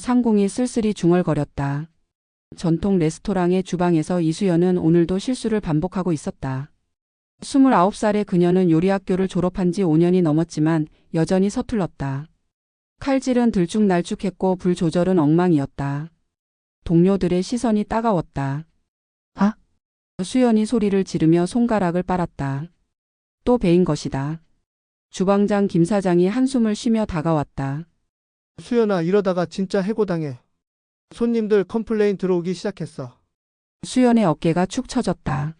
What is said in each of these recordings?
상궁이 쓸쓸히 중얼거렸다. 전통 레스토랑의 주방에서 이수연은 오늘도 실수를 반복하고 있었다. 29살의 그녀는 요리학교를 졸업한 지 5년이 넘었지만 여전히 서툴렀다. 칼질은 들쭉날쭉했고 불 조절은 엉망이었다. 동료들의 시선이 따가웠다. 아, 수연이 소리를 지르며 손가락을 빨았다. 또 배인 것이다. 주방장 김 사장이 한숨을 쉬며 다가왔다. 수연아, 이러다가 진짜 해고당해. 손님들 컴플레인 들어오기 시작했어. 수연의 어깨가 축 처졌다.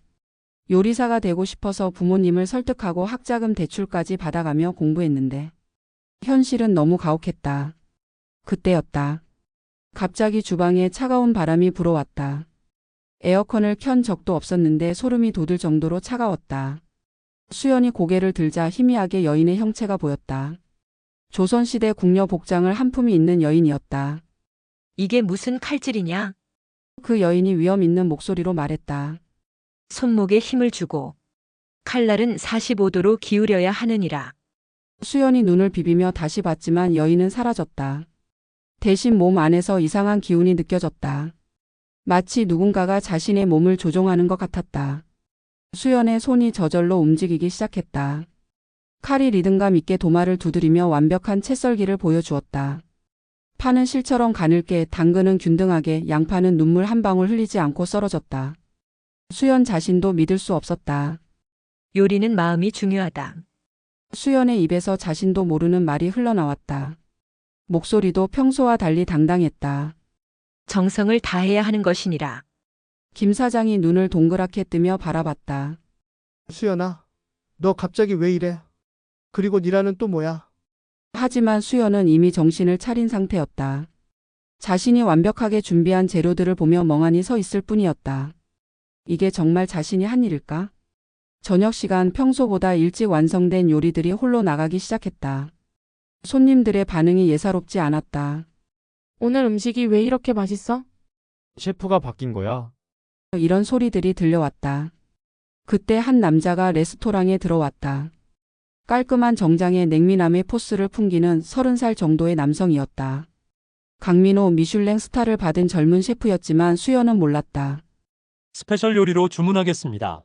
요리사가 되고 싶어서 부모님을 설득하고 학자금 대출까지 받아가며 공부했는데 현실은 너무 가혹했다. 그때였다. 갑자기 주방에 차가운 바람이 불어왔다. 에어컨을 켠 적도 없었는데 소름이 돋을 정도로 차가웠다. 수연이 고개를 들자 희미하게 여인의 형체가 보였다. 조선시대 궁녀 복장을 한 품이 입는 여인이었다. 이게 무슨 칼질이냐? 그 여인이 위험 있는 목소리로 말했다. 손목에 힘을 주고 칼날은 45도로 기울여야 하느니라. 수연이 눈을 비비며 다시 봤지만 여인은 사라졌다. 대신 몸 안에서 이상한 기운이 느껴졌다. 마치 누군가가 자신의 몸을 조종하는 것 같았다. 수연의 손이 저절로 움직이기 시작했다. 칼이 리듬감 있게 도마를 두드리며 완벽한 채썰기를 보여주었다. 파는 실처럼 가늘게, 당근은 균등하게, 양파는 눈물 한 방울 흘리지 않고 썰어졌다. 수연 자신도 믿을 수 없었다. 요리는 마음이 중요하다. 수연의 입에서 자신도 모르는 말이 흘러나왔다. 목소리도 평소와 달리 당당했다. 정성을 다해야 하는 것이니라. 김 사장이 눈을 동그랗게 뜨며 바라봤다. 수연아, 너 갑자기 왜 이래? 그리고 니라는 또 뭐야? 하지만 수연은 이미 정신을 차린 상태였다. 자신이 완벽하게 준비한 재료들을 보며 멍하니 서 있을 뿐이었다. 이게 정말 자신이 한 일일까? 저녁 시간 평소보다 일찍 완성된 요리들이 홀로 나가기 시작했다. 손님들의 반응이 예사롭지 않았다. 오늘 음식이 왜 이렇게 맛있어? 셰프가 바뀐 거야. 이런 소리들이 들려왔다. 그때 한 남자가 레스토랑에 들어왔다. 깔끔한 정장에 냉미남의 포스를 풍기는 30살 정도의 남성이었다. 강민호 미슐랭 스타를 받은 젊은 셰프였지만 수연은 몰랐다. 스페셜 요리로 주문하겠습니다.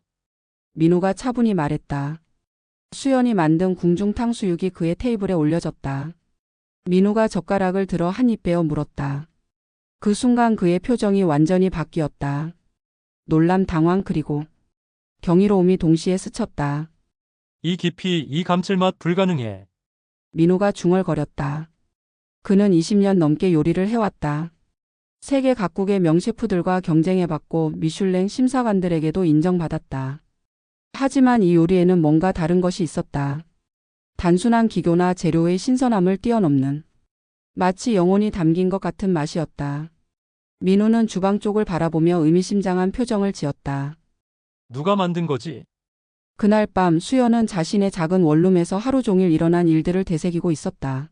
민호가 차분히 말했다. 수연이 만든 궁중 탕수육이 그의 테이블에 올려졌다. 민호가 젓가락을 들어 한 입 베어 물었다. 그 순간 그의 표정이 완전히 바뀌었다. 놀람, 당황 그리고 경이로움이 동시에 스쳤다. 이 깊이, 이 감칠맛 불가능해. 민호가 중얼거렸다. 그는 20년 넘게 요리를 해왔다. 세계 각국의 명셰프들과 경쟁해봤고 미슐랭 심사관들에게도 인정받았다. 하지만 이 요리에는 뭔가 다른 것이 있었다. 단순한 기교나 재료의 신선함을 뛰어넘는 마치 영혼이 담긴 것 같은 맛이었다. 민호는 주방 쪽을 바라보며 의미심장한 표정을 지었다. 누가 만든 거지? 그날 밤 수연은 자신의 작은 원룸에서 하루 종일 일어난 일들을 되새기고 있었다.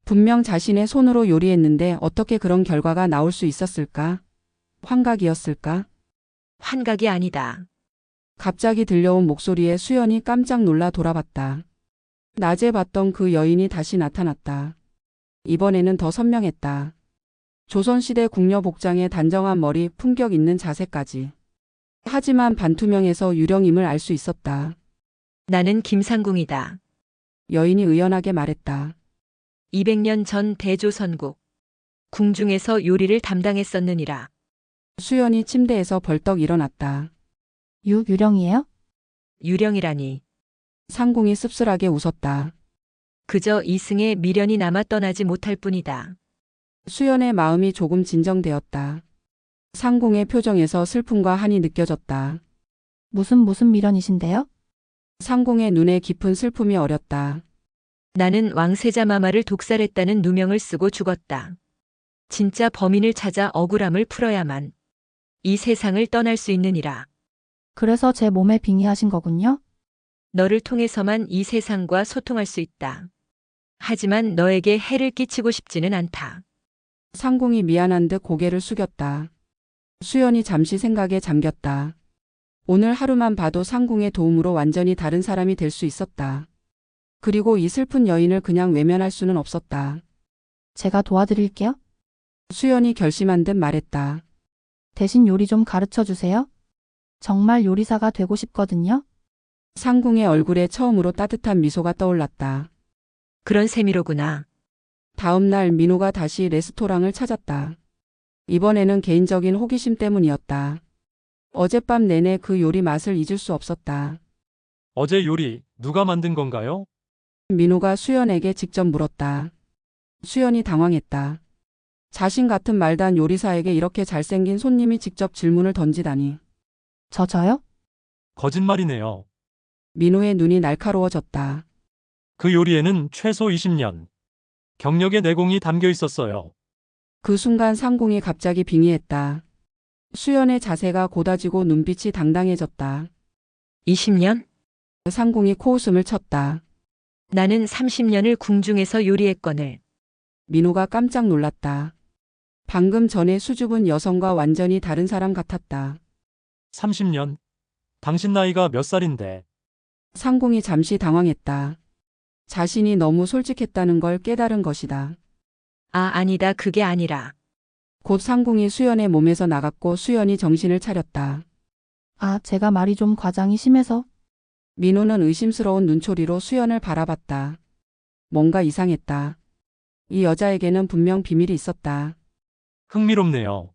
분명 자신의 손으로 요리했는데 어떻게 그런 결과가 나올 수 있었을까? 환각이었을까? 환각이 아니다. 갑자기 들려온 목소리에 수연이 깜짝 놀라 돌아봤다. 낮에 봤던 그 여인이 다시 나타났다. 이번에는 더 선명했다. 조선시대 궁녀 복장에 단정한 머리, 품격 있는 자세까지. 하지만 반투명해서 유령임을 알 수 있었다. 나는 김상궁이다. 여인이 의연하게 말했다. 200년 전 대조선국 궁중에서 요리를 담당했었느니라. 수연이 침대에서 벌떡 일어났다. 유령이에요? 유령이라니. 상궁이 씁쓸하게 웃었다. 그저 이승의 미련이 남아 떠나지 못할 뿐이다. 수연의 마음이 조금 진정되었다. 상궁의 표정에서 슬픔과 한이 느껴졌다. 무슨 미련이신데요? 상궁의 눈에 깊은 슬픔이 어렸다. 나는 왕세자 마마를 독살했다는 누명을 쓰고 죽었다. 진짜 범인을 찾아 억울함을 풀어야만 이 세상을 떠날 수 있느니라. 그래서 제 몸에 빙의하신 거군요? 너를 통해서만 이 세상과 소통할 수 있다. 하지만 너에게 해를 끼치고 싶지는 않다. 상궁이 미안한 듯 고개를 숙였다. 수연이 잠시 생각에 잠겼다. 오늘 하루만 봐도 상궁의 도움으로 완전히 다른 사람이 될 수 있었다. 그리고 이 슬픈 여인을 그냥 외면할 수는 없었다. 제가 도와드릴게요. 수연이 결심한 듯 말했다. 대신 요리 좀 가르쳐 주세요. 정말 요리사가 되고 싶거든요. 상궁의 얼굴에 처음으로 따뜻한 미소가 떠올랐다. 그런 셈이로구나. 다음 날 민호가 다시 레스토랑을 찾았다. 이번에는 개인적인 호기심 때문이었다. 어젯밤 내내 그 요리 맛을 잊을 수 없었다. 어제 요리 누가 만든 건가요? 민호가 수연에게 직접 물었다. 수연이 당황했다. 자신 같은 말단 요리사에게 이렇게 잘생긴 손님이 직접 질문을 던지다니. 저요? 거짓말이네요. 민호의 눈이 날카로워졌다. 그 요리에는 최소 20년 경력의 내공이 담겨 있었어요. 그 순간 상궁이 갑자기 빙의했다. 수연의 자세가 고다지고 눈빛이 당당해졌다. 20년? 상궁이 코웃음을 쳤다. 나는 30년을 궁중에서 요리했거늘. 민호가 깜짝 놀랐다. 방금 전에 수줍은 여성과 완전히 다른 사람 같았다. 30년? 당신 나이가 몇 살인데? 상궁이 잠시 당황했다. 자신이 너무 솔직했다는 걸 깨달은 것이다. 아니다. 그게 아니라. 곧 상궁이 수연의 몸에서 나갔고 수연이 정신을 차렸다. 제가 말이 좀 과장이 심해서. 민호는 의심스러운 눈초리로 수연을 바라봤다. 뭔가 이상했다. 이 여자에게는 분명 비밀이 있었다. 흥미롭네요.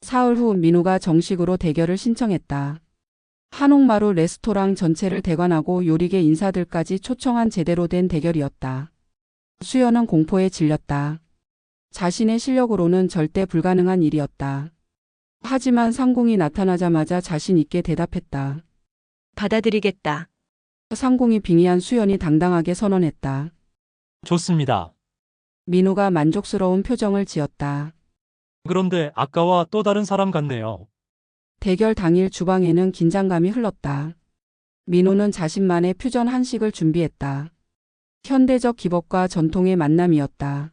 사흘 후 민호가 정식으로 대결을 신청했다. 한옥마루 레스토랑 전체를 대관하고 요리계 인사들까지 초청한 제대로 된 대결이었다. 수연은 공포에 질렸다. 자신의 실력으로는 절대 불가능한 일이었다. 하지만 상궁이 나타나자마자 자신 있게 대답했다. 받아들이겠다. 상궁이 빙의한 수연이 당당하게 선언했다. 좋습니다. 민호가 만족스러운 표정을 지었다. 그런데 아까와 또 다른 사람 같네요. 대결 당일 주방에는 긴장감이 흘렀다. 민호는 자신만의 퓨전 한식을 준비했다. 현대적 기법과 전통의 만남이었다.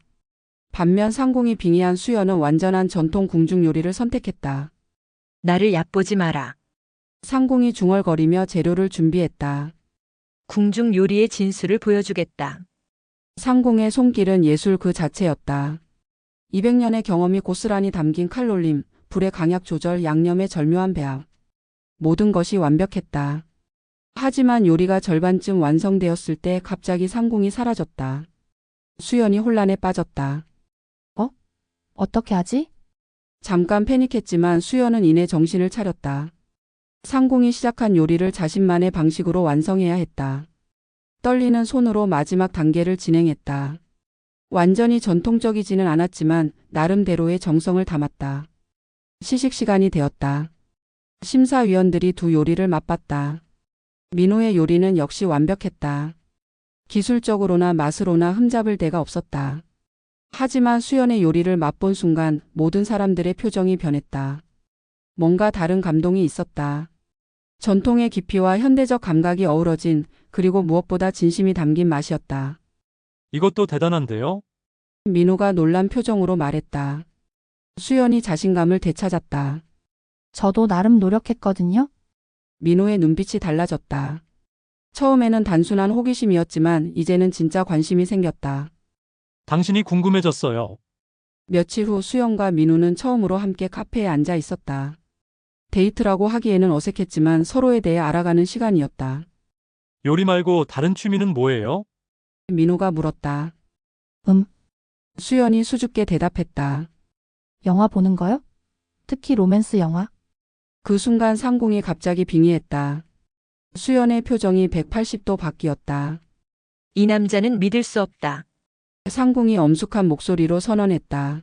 반면 상궁이 빙의한 수연은 완전한 전통 궁중 요리를 선택했다. 나를 얕보지 마라. 상궁이 중얼거리며 재료를 준비했다. 궁중 요리의 진수를 보여주겠다. 상궁의 손길은 예술 그 자체였다. 200년의 경험이 고스란히 담긴 칼놀림, 불의 강약 조절, 양념의 절묘한 배합. 모든 것이 완벽했다. 하지만 요리가 절반쯤 완성되었을 때 갑자기 상궁이 사라졌다. 수연이 혼란에 빠졌다. 어떻게 하지? 잠깐 패닉했지만 수연은 이내 정신을 차렸다. 상궁이 시작한 요리를 자신만의 방식으로 완성해야 했다. 떨리는 손으로 마지막 단계를 진행했다. 완전히 전통적이지는 않았지만 나름대로의 정성을 담았다. 시식 시간이 되었다. 심사위원들이 두 요리를 맛봤다. 민호의 요리는 역시 완벽했다. 기술적으로나 맛으로나 흠잡을 데가 없었다. 하지만 수연의 요리를 맛본 순간 모든 사람들의 표정이 변했다. 뭔가 다른 감동이 있었다. 전통의 깊이와 현대적 감각이 어우러진, 그리고 무엇보다 진심이 담긴 맛이었다. 이것도 대단한데요? 민호가 놀란 표정으로 말했다. 수연이 자신감을 되찾았다. 저도 나름 노력했거든요. 민호의 눈빛이 달라졌다. 처음에는 단순한 호기심이었지만 이제는 진짜 관심이 생겼다. 당신이 궁금해졌어요. 며칠 후 수연과 민호는 처음으로 함께 카페에 앉아 있었다. 데이트라고 하기에는 어색했지만 서로에 대해 알아가는 시간이었다. 요리 말고 다른 취미는 뭐예요? 민호가 물었다. 수연이 수줍게 대답했다. 영화 보는 거요? 특히 로맨스 영화. 그 순간 상궁이 갑자기 빙의했다. 수연의 표정이 180도 바뀌었다. 이 남자는 믿을 수 없다. 상궁이 엄숙한 목소리로 선언했다.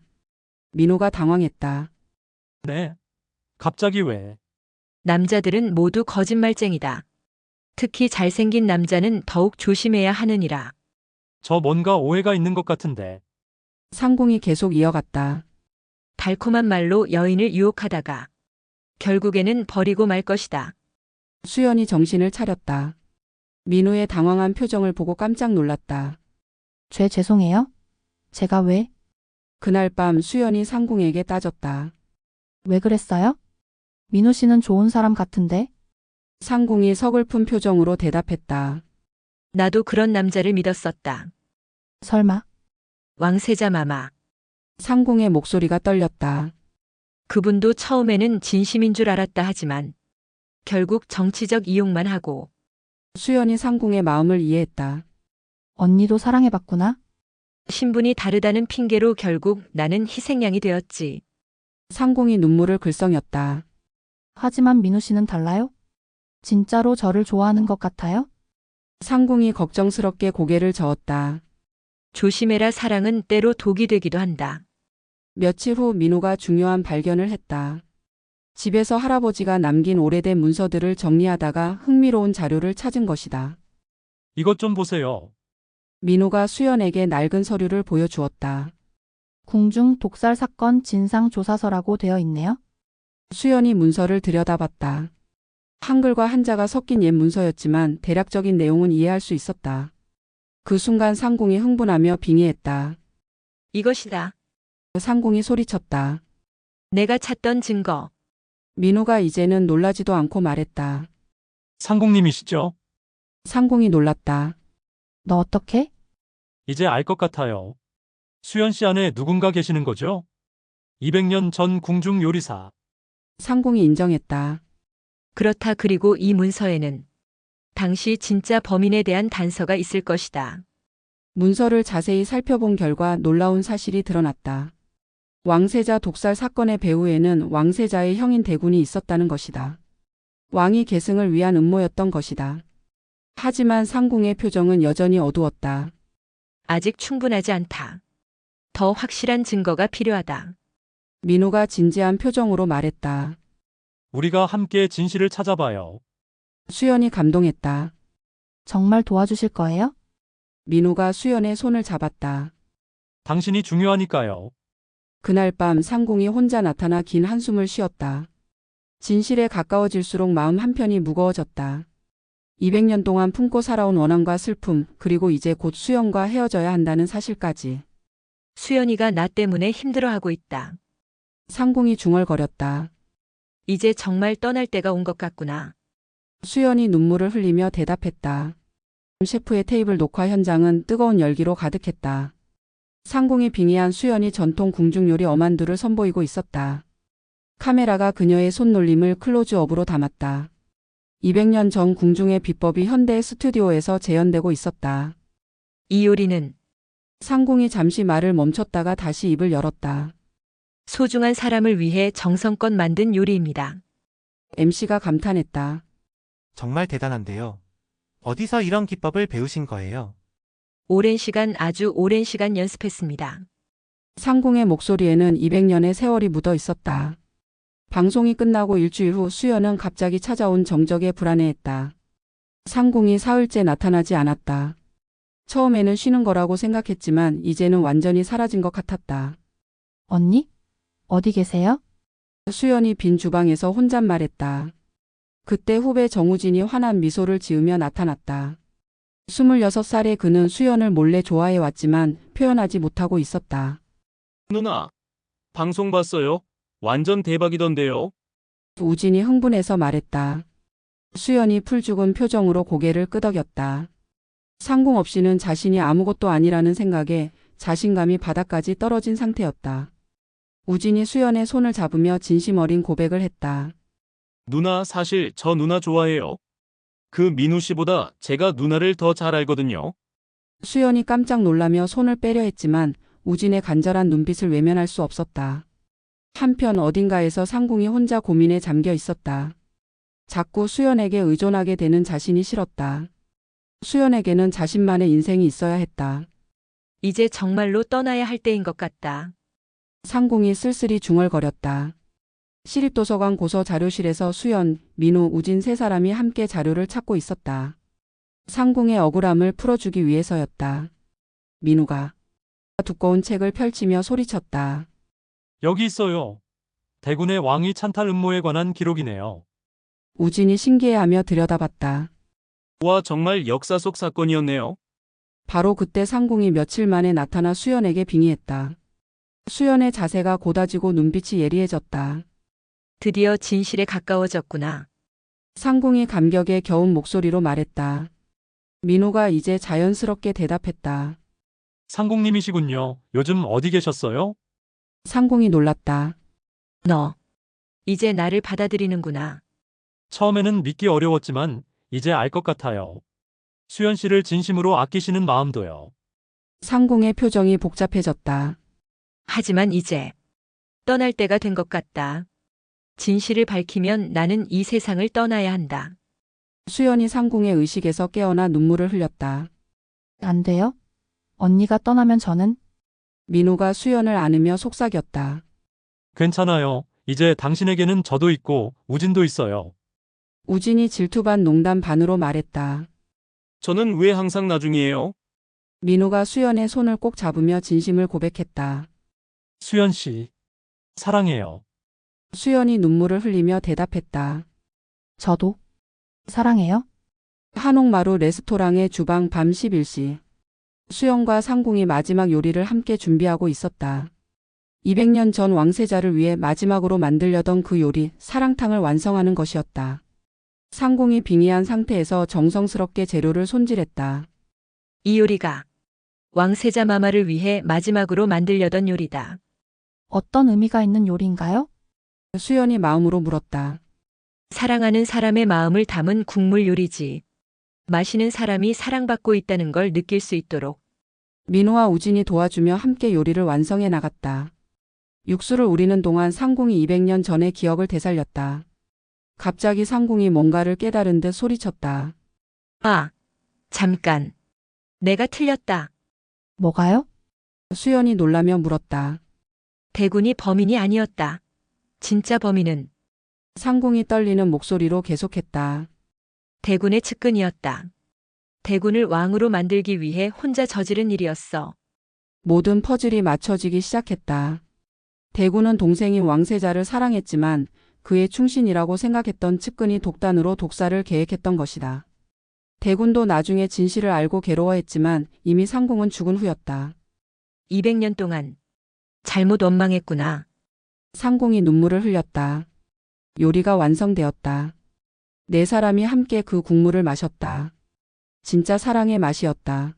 민호가 당황했다. 네. 갑자기 왜? 남자들은 모두 거짓말쟁이다. 특히 잘생긴 남자는 더욱 조심해야 하느니라. 저 뭔가 오해가 있는 것 같은데. 상궁이 계속 이어갔다. 달콤한 말로 여인을 유혹하다가 결국에는 버리고 말 것이다. 수연이 정신을 차렸다. 민호의 당황한 표정을 보고 깜짝 놀랐다. 죄송해요. 제가 왜? 그날 밤 수연이 상궁에게 따졌다. 왜 그랬어요? 민호 씨는 좋은 사람 같은데. 상궁이 서글픈 표정으로 대답했다. 나도 그런 남자를 믿었었다. 설마. 왕세자 마마. 상궁의 목소리가 떨렸다. 그분도 처음에는 진심인 줄 알았다 하지만 결국 정치적 이용만 하고 수연이 상궁의 마음을 이해했다. 언니도 사랑해봤구나. 신분이 다르다는 핑계로 결국 나는 희생양이 되었지. 상궁이 눈물을 글썽였다. 하지만 민우 씨는 달라요? 진짜로 저를 좋아하는 것 같아요? 상궁이 걱정스럽게 고개를 저었다. 조심해라, 사랑은 때로 독이 되기도 한다. 며칠 후 민우가 중요한 발견을 했다. 집에서 할아버지가 남긴 오래된 문서들을 정리하다가 흥미로운 자료를 찾은 것이다. 이것 좀 보세요. 민우가 수연에게 낡은 서류를 보여주었다. 궁중 독살 사건 진상조사서라고 되어 있네요. 수연이 문서를 들여다봤다. 한글과 한자가 섞인 옛 문서였지만 대략적인 내용은 이해할 수 있었다. 그 순간 상궁이 흥분하며 빙의했다. 이것이다. 상궁이 소리쳤다. 내가 찾던 증거. 민우가 이제는 놀라지도 않고 말했다. 상궁님이시죠? 상궁이 놀랐다. 너 어떻게? 이제 알 것 같아요. 수연 씨 안에 누군가 계시는 거죠? 200년 전 궁중 요리사. 상궁이 인정했다. 그렇다. 그리고 이 문서에는 당시 진짜 범인에 대한 단서가 있을 것이다. 문서를 자세히 살펴본 결과 놀라운 사실이 드러났다. 왕세자 독살 사건의 배후에는 왕세자의 형인 대군이 있었다는 것이다. 왕이 계승을 위한 음모였던 것이다. 하지만 상궁의 표정은 여전히 어두웠다. 아직 충분하지 않다. 더 확실한 증거가 필요하다. 민우가 진지한 표정으로 말했다. 우리가 함께 진실을 찾아봐요. 수연이 감동했다. 정말 도와주실 거예요? 민우가 수연의 손을 잡았다. 당신이 중요하니까요. 그날 밤 상궁이 혼자 나타나 긴 한숨을 쉬었다. 진실에 가까워질수록 마음 한편이 무거워졌다. 200년 동안 품고 살아온 원한과 슬픔, 그리고 이제 곧 수연과 헤어져야 한다는 사실까지. 수연이가 나 때문에 힘들어하고 있다. 상궁이 중얼거렸다. 이제 정말 떠날 때가 온 것 같구나. 수연이 눈물을 흘리며 대답했다. 셰프의 테이블 녹화 현장은 뜨거운 열기로 가득했다. 상궁이 빙의한 수연이 전통 궁중 요리 어만두를 선보이고 있었다. 카메라가 그녀의 손놀림을 클로즈업으로 담았다. 200년 전 궁중의 비법이 현대 스튜디오에서 재현되고 있었다. 이 요리는 상궁이 잠시 말을 멈췄다가 다시 입을 열었다. 소중한 사람을 위해 정성껏 만든 요리입니다. MC가 감탄했다. 정말 대단한데요. 어디서 이런 기법을 배우신 거예요? 아주 오랜 시간 연습했습니다. 상궁의 목소리에는 200년의 세월이 묻어 있었다. 방송이 끝나고 일주일 후 수연은 갑자기 찾아온 정적에 불안해했다. 상궁이 사흘째 나타나지 않았다. 처음에는 쉬는 거라고 생각했지만 이제는 완전히 사라진 것 같았다. 언니? 어디 계세요? 수연이 빈 주방에서 혼잣말했다. 그때 후배 정우진이 환한 미소를 지으며 나타났다. 26살의 그는 수연을 몰래 좋아해왔지만 표현하지 못하고 있었다. 누나, 방송 봤어요? 완전 대박이던데요? 우진이 흥분해서 말했다. 수연이 풀죽은 표정으로 고개를 끄덕였다. 상궁 없이는 자신이 아무것도 아니라는 생각에 자신감이 바닥까지 떨어진 상태였다. 우진이 수연의 손을 잡으며 진심 어린 고백을 했다. 누나, 사실 저 누나 좋아해요. 그 민우 씨보다 제가 누나를 더 잘 알거든요. 수연이 깜짝 놀라며 손을 빼려 했지만 우진의 간절한 눈빛을 외면할 수 없었다. 한편 어딘가에서 상궁이 혼자 고민에 잠겨 있었다. 자꾸 수연에게 의존하게 되는 자신이 싫었다. 수연에게는 자신만의 인생이 있어야 했다. 이제 정말로 떠나야 할 때인 것 같다. 상궁이 쓸쓸히 중얼거렸다. 시립도서관 고서 자료실에서 수연, 민우, 우진 세 사람이 함께 자료를 찾고 있었다. 상궁의 억울함을 풀어주기 위해서였다. 민우가 두꺼운 책을 펼치며 소리쳤다. 여기 있어요. 대군의 왕위 찬탈 음모에 관한 기록이네요. 우진이 신기해하며 들여다봤다. 와, 정말 역사 속 사건이었네요. 바로 그때 상궁이 며칠 만에 나타나 수연에게 빙의했다. 수연의 자세가 고다지고 눈빛이 예리해졌다. 드디어 진실에 가까워졌구나. 상궁이 감격에 겨운 목소리로 말했다. 민우가 이제 자연스럽게 대답했다. 상궁님이시군요. 요즘 어디 계셨어요? 상공이 놀랐다. 너, 이제 나를 받아들이는구나. 처음에는 믿기 어려웠지만 이제 알 것 같아요. 수연 씨를 진심으로 아끼시는 마음도요. 상공의 표정이 복잡해졌다. 하지만 이제 떠날 때가 된 것 같다. 진실을 밝히면 나는 이 세상을 떠나야 한다. 수연이 상공의 의식에서 깨어나 눈물을 흘렸다. 안 돼요? 언니가 떠나면 저는 민호가 수연을 안으며 속삭였다. 괜찮아요. 이제 당신에게는 저도 있고 우진도 있어요. 우진이 질투 반 농담 반으로 말했다. 저는 왜 항상 나중이에요? 민호가 수연의 손을 꼭 잡으며 진심을 고백했다. 수연 씨, 사랑해요. 수연이 눈물을 흘리며 대답했다. 저도 사랑해요? 한옥마루 레스토랑의 주방 밤 11시. 수연과 상공이 마지막 요리를 함께 준비하고 있었다. 200년 전 왕세자를 위해 마지막으로 만들려던 그 요리, 사랑탕을 완성하는 것이었다. 상공이 빙의한 상태에서 정성스럽게 재료를 손질했다. 이 요리가 왕세자 마마를 위해 마지막으로 만들려던 요리다. 어떤 의미가 있는 요리인가요? 수연이 마음으로 물었다. 사랑하는 사람의 마음을 담은 국물 요리지. 마시는 사람이 사랑받고 있다는 걸 느낄 수 있도록. 민호와 우진이 도와주며 함께 요리를 완성해 나갔다. 육수를 우리는 동안 상공이 200년 전의 기억을 되살렸다. 갑자기 상공이 뭔가를 깨달은 듯 소리쳤다. 아, 잠깐. 내가 틀렸다. 뭐가요? 수연이 놀라며 물었다. 대군이 범인이 아니었다. 진짜 범인은 상공이 떨리는 목소리로 계속했다. 대군의 측근이었다. 대군을 왕으로 만들기 위해 혼자 저지른 일이었어. 모든 퍼즐이 맞춰지기 시작했다. 대군은 동생인 왕세자를 사랑했지만 그의 충신이라고 생각했던 측근이 독단으로 독사를 계획했던 것이다. 대군도 나중에 진실을 알고 괴로워했지만 이미 상공은 죽은 후였다. 200년 동안 잘못 원망했구나. 상공이 눈물을 흘렸다. 요리가 완성되었다. 네 사람이 함께 그 국물을 마셨다. 진짜 사랑의 맛이었다.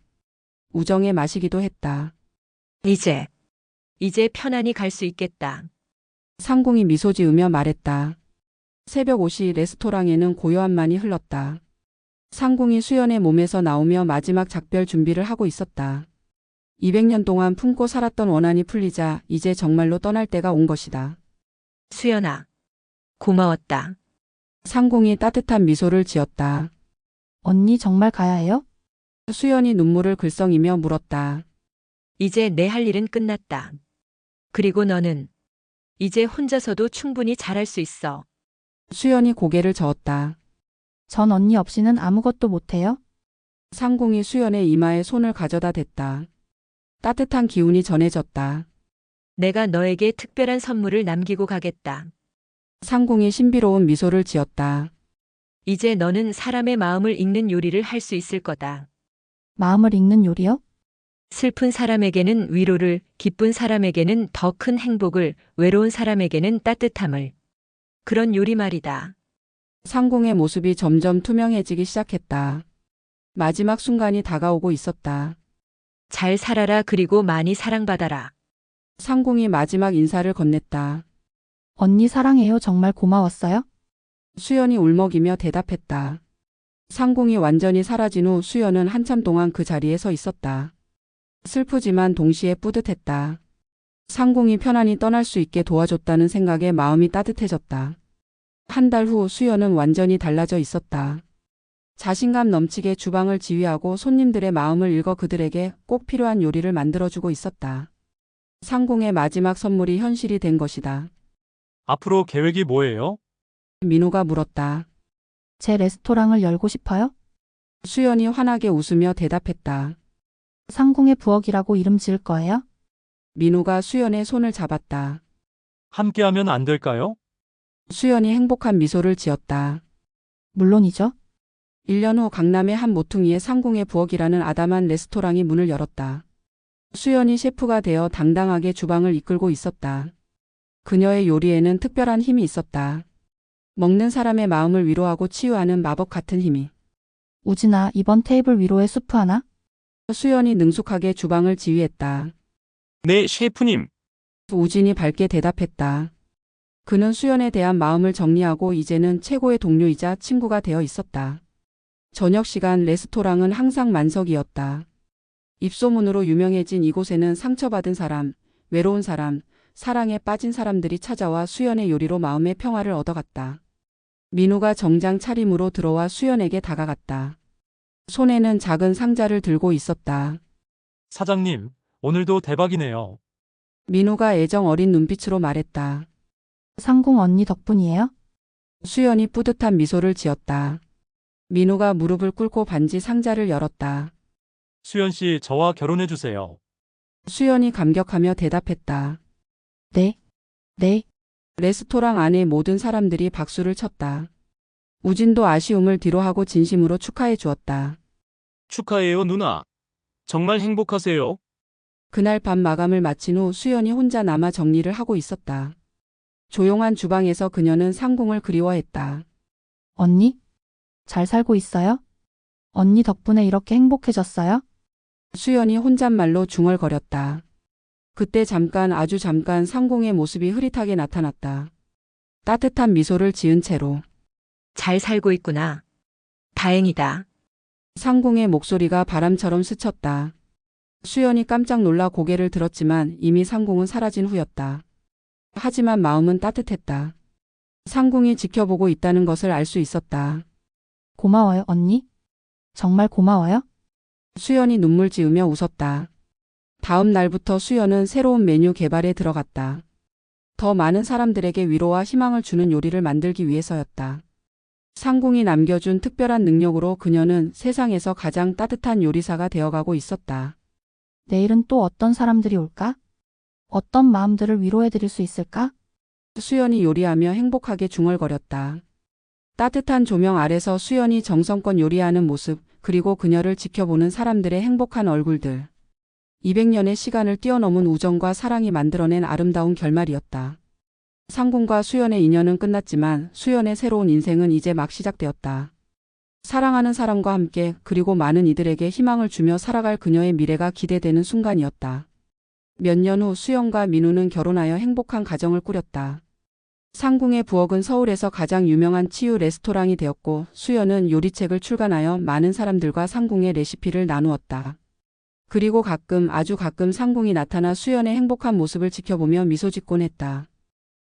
우정의 맛이기도 했다. 이제 편안히 갈 수 있겠다. 상공이 미소 지으며 말했다. 새벽 5시 레스토랑에는 고요함만이 흘렀다. 상공이 수연의 몸에서 나오며 마지막 작별 준비를 하고 있었다. 200년 동안 품고 살았던 원한이 풀리자 이제 정말로 떠날 때가 온 것이다. 수연아, 고마웠다. 상공이 따뜻한 미소를 지었다. 언니 정말 가야 해요? 수연이 눈물을 글썽이며 물었다. 이제 내 할 일은 끝났다. 그리고 너는 이제 혼자서도 충분히 잘할 수 있어. 수연이 고개를 저었다. 전 언니 없이는 아무것도 못해요? 상공이 수연의 이마에 손을 가져다 댔다. 따뜻한 기운이 전해졌다. 내가 너에게 특별한 선물을 남기고 가겠다. 상공이 신비로운 미소를 지었다. 이제 너는 사람의 마음을 읽는 요리를 할 수 있을 거다. 마음을 읽는 요리요? 슬픈 사람에게는 위로를, 기쁜 사람에게는 더 큰 행복을, 외로운 사람에게는 따뜻함을. 그런 요리 말이다. 상공의 모습이 점점 투명해지기 시작했다. 마지막 순간이 다가오고 있었다. 잘 살아라 그리고 많이 사랑받아라. 상공이 마지막 인사를 건넸다. 언니 사랑해요. 정말 고마웠어요? 수연이 울먹이며 대답했다. 상공이 완전히 사라진 후 수연은 한참 동안 그 자리에 서 있었다. 슬프지만 동시에 뿌듯했다. 상공이 편안히 떠날 수 있게 도와줬다는 생각에 마음이 따뜻해졌다. 한 달 후 수연은 완전히 달라져 있었다. 자신감 넘치게 주방을 지휘하고 손님들의 마음을 읽어 그들에게 꼭 필요한 요리를 만들어주고 있었다. 상공의 마지막 선물이 현실이 된 것이다. 앞으로 계획이 뭐예요? 민호가 물었다. 제 레스토랑을 열고 싶어요? 수연이 환하게 웃으며 대답했다. 상공의 부엌이라고 이름 지을 거예요? 민호가 수연의 손을 잡았다. 함께하면 안 될까요? 수연이 행복한 미소를 지었다. 물론이죠. 1년 후 강남의 한 모퉁이의 상공의 부엌이라는 아담한 레스토랑이 문을 열었다. 수연이 셰프가 되어 당당하게 주방을 이끌고 있었다. 그녀의 요리에는 특별한 힘이 있었다. 먹는 사람의 마음을 위로하고 치유하는 마법 같은 힘이. 우진아, 이번 테이블 위로에 수프 하나? 수연이 능숙하게 주방을 지휘했다. 네, 셰프님. 우진이 밝게 대답했다. 그는 수연에 대한 마음을 정리하고 이제는 최고의 동료이자 친구가 되어 있었다. 저녁 시간 레스토랑은 항상 만석이었다. 입소문으로 유명해진 이곳에는 상처받은 사람, 외로운 사람, 사랑에 빠진 사람들이 찾아와 수연의 요리로 마음의 평화를 얻어갔다. 민우가 정장 차림으로 들어와 수연에게 다가갔다. 손에는 작은 상자를 들고 있었다. 사장님, 오늘도 대박이네요. 민우가 애정 어린 눈빛으로 말했다. 상궁 언니 덕분이에요? 수연이 뿌듯한 미소를 지었다. 민우가 무릎을 꿇고 반지 상자를 열었다. 수연 씨, 저와 결혼해 주세요. 수연이 감격하며 대답했다. 네. 네. 레스토랑 안에 모든 사람들이 박수를 쳤다. 우진도 아쉬움을 뒤로하고 진심으로 축하해 주었다. 축하해요, 누나. 정말 행복하세요. 그날 밤 마감을 마친 후 수연이 혼자 남아 정리를 하고 있었다. 조용한 주방에서 그녀는 상궁을 그리워했다. 언니? 잘 살고 있어요? 언니 덕분에 이렇게 행복해졌어요? 수연이 혼잣말로 중얼거렸다. 그때 잠깐 아주 잠깐 상궁의 모습이 흐릿하게 나타났다. 따뜻한 미소를 지은 채로 잘 살고 있구나. 다행이다. 상궁의 목소리가 바람처럼 스쳤다. 수연이 깜짝 놀라 고개를 들었지만 이미 상궁은 사라진 후였다. 하지만 마음은 따뜻했다. 상궁이 지켜보고 있다는 것을 알 수 있었다. 고마워요, 언니. 정말 고마워요. 수연이 눈물 지으며 웃었다. 다음 날부터 수연은 새로운 메뉴 개발에 들어갔다. 더 많은 사람들에게 위로와 희망을 주는 요리를 만들기 위해서였다. 상궁이 남겨준 특별한 능력으로 그녀는 세상에서 가장 따뜻한 요리사가 되어가고 있었다. 내일은 또 어떤 사람들이 올까? 어떤 마음들을 위로해드릴 수 있을까? 수연이 요리하며 행복하게 중얼거렸다. 따뜻한 조명 아래서 수연이 정성껏 요리하는 모습, 그리고 그녀를 지켜보는 사람들의 행복한 얼굴들. 200년의 시간을 뛰어넘은 우정과 사랑이 만들어낸 아름다운 결말이었다. 상궁과 수연의 인연은 끝났지만 수연의 새로운 인생은 이제 막 시작되었다. 사랑하는 사람과 함께 그리고 많은 이들에게 희망을 주며 살아갈 그녀의 미래가 기대되는 순간이었다. 몇 년 후 수연과 민우는 결혼하여 행복한 가정을 꾸렸다. 상궁의 부엌은 서울에서 가장 유명한 치유 레스토랑이 되었고 수연은 요리책을 출간하여 많은 사람들과 상궁의 레시피를 나누었다. 그리고 가끔 아주 가끔 상궁이 나타나 수연의 행복한 모습을 지켜보며 미소 짓곤 했다.